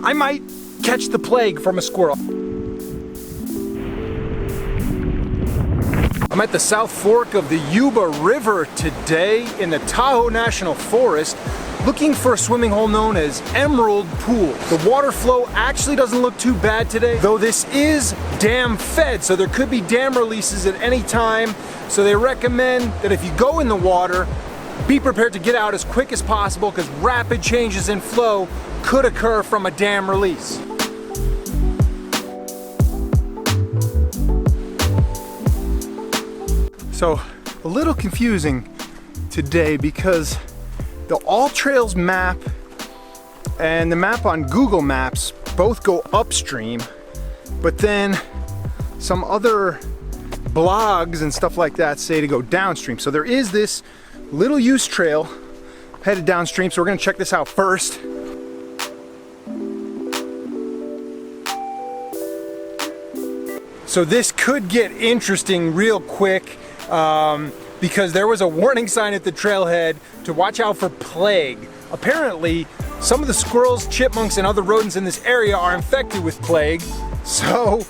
I might catch the plague from a squirrel. I'm at the South Fork of the Yuba River today in the Tahoe National Forest, looking for a swimming hole known as Emerald Pool. The water flow actually doesn't look too bad today, though this is dam fed, so there could be dam releases at any time. So they recommend that if you go in the water, be prepared to get out as quick as possible because rapid changes in flow could occur from a dam release. So a little confusing today because the All Trails map and the map on Google Maps both go upstream, but then some other blogs and stuff like that say to go downstream. So there is this little use trail headed downstream, so we're gonna check this out first. So this could get interesting real quick because there was a warning sign at the trailhead to watch out for plague. Apparently, some of the squirrels, chipmunks, and other rodents in this area are infected with plague. So,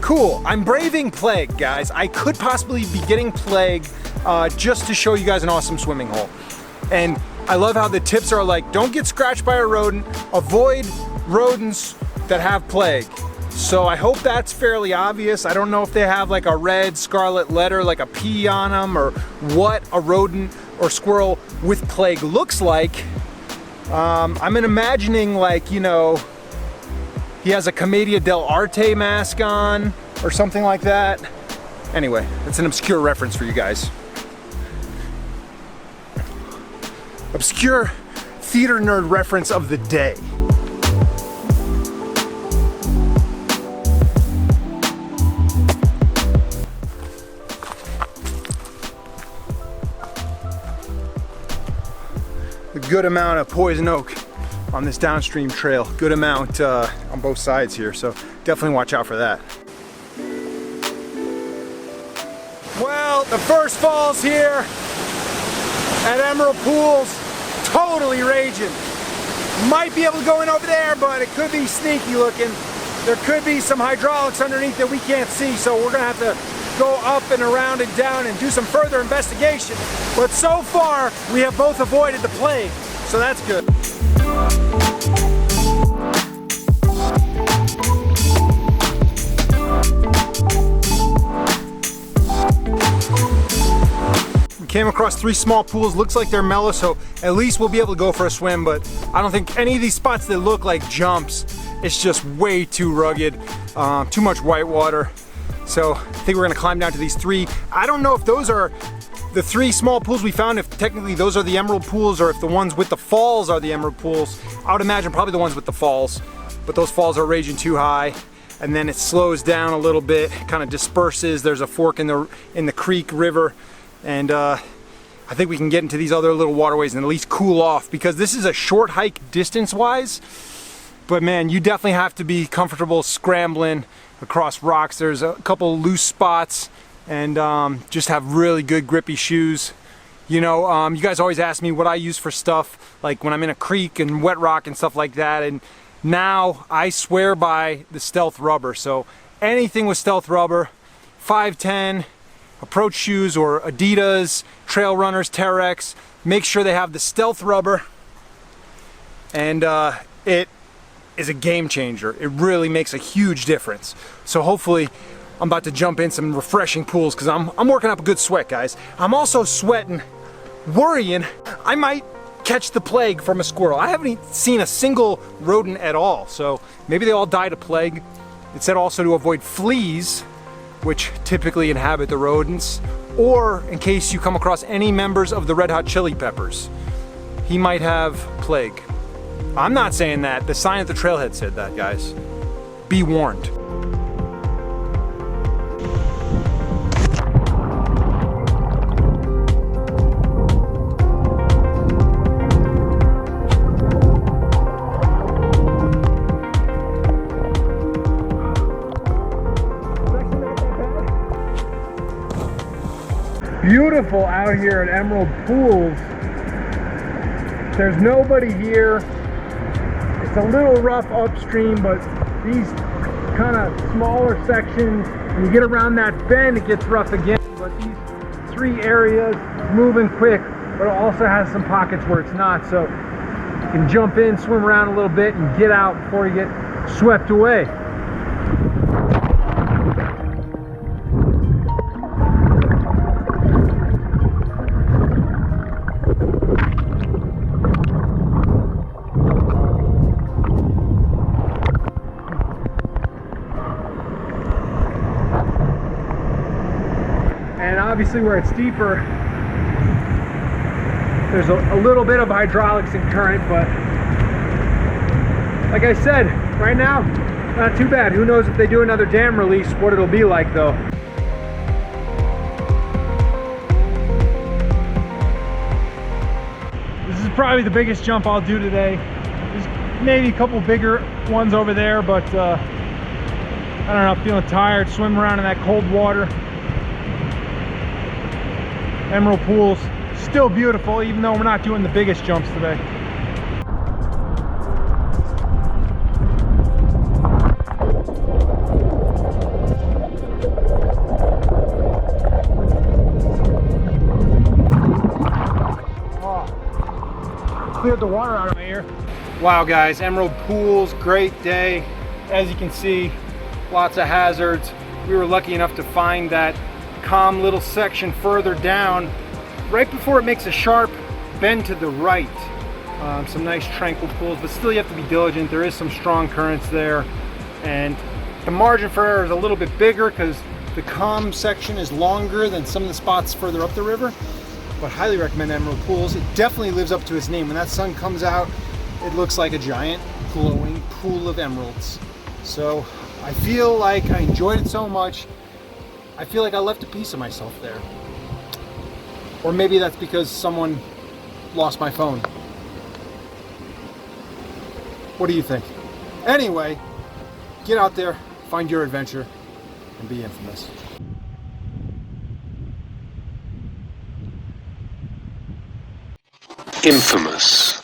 cool. I'm braving plague, guys. I could possibly be getting plague just to show you guys an awesome swimming hole. And I love how the tips are like, don't get scratched by a rodent, avoid rodents that have plague. So I hope that's fairly obvious. I don't know if they have like a red scarlet letter, like a P on them, or what a rodent or squirrel with plague looks like. I'm imagining like, you know, he has a Commedia dell'arte mask on or something like that. Anyway, it's an obscure reference for you guys. Obscure theater nerd reference of the day. A good amount of poison oak on this downstream trail. Good amount on both sides here, so definitely watch out for that. Well, the first falls here at Emerald Pools, totally raging. Might be able to go in over there, but it could be sneaky looking. There could be some hydraulics underneath that we can't see, so we're gonna have to go up and around and down and do some further investigation. But so far, we have both avoided the plague, so that's good. We came across 3 small pools. Looks like they're mellow, so at least we'll be able to go for a swim, but I don't think any of these spots that look like jumps, it's just way too rugged, too much white water. So I think we're gonna climb down to these 3. I don't know if those are the 3 small pools we found, if technically those are the emerald pools, or if the ones with the falls are the emerald pools. I would imagine probably the ones with the falls, but those falls are raging too high, and then it slows down a little bit, kind of disperses. There's a fork in the creek river, and I think we can get into these other little waterways and at least cool off, because this is a short hike distance-wise, but man, you definitely have to be comfortable scrambling across rocks. There's a couple loose spots, and just have really good grippy shoes. You know, you guys always ask me what I use for stuff, like when I'm in a creek and wet rock and stuff like that, and now I swear by the Stealth rubber. So anything with Stealth rubber, 510 approach shoes or Adidas, Trail Runners, Terex, make sure they have the Stealth rubber, and it is a game changer. It really makes a huge difference. So hopefully I'm about to jump in some refreshing pools, because I'm working up a good sweat, guys. I'm also sweating, worrying I might catch the plague from a squirrel. I haven't seen a single rodent at all, so maybe they all died of plague. It said also to avoid fleas, which typically inhabit the rodents, or in case you come across any members of the Red Hot Chili Peppers, he might have plague. I'm not saying that. The sign at the trailhead said that, guys. Be warned. Beautiful out here at Emerald Pools. There's nobody here. It's a little rough upstream, but these kind of smaller sections, when you get around that bend, it gets rough again. But these 3 areas, moving quick, but it also has some pockets where it's not. So you can jump in, swim around a little bit, and get out before you get swept away. And obviously where it's deeper, there's a little bit of hydraulics and current, but like I said, right now, not too bad. Who knows if they do another dam release, what it'll be like though. This is probably the biggest jump I'll do today. There's maybe a couple bigger ones over there, but I don't know, I'm feeling tired, swimming around in that cold water. Emerald pools, still beautiful, even though we're not doing the biggest jumps today. Oh, cleared the water out of my ear. Wow guys, emerald pools, great day. As you can see, lots of hazards. We were lucky enough to find that calm little section further down right before it makes a sharp bend to the right. Some nice tranquil pools, but still you have to be diligent. There is some strong currents there, and the margin for error is a little bit bigger because the calm section is longer than some of the spots further up the river. But highly recommend emerald pools. It definitely lives up to its name. When that sun comes out, it looks like a giant glowing pool of emeralds. So I feel like I enjoyed it so much, I feel like I left a piece of myself there. Or maybe that's because someone lost my phone. What do you think? Anyway, get out there, find your adventure, and be infamous. Infamous.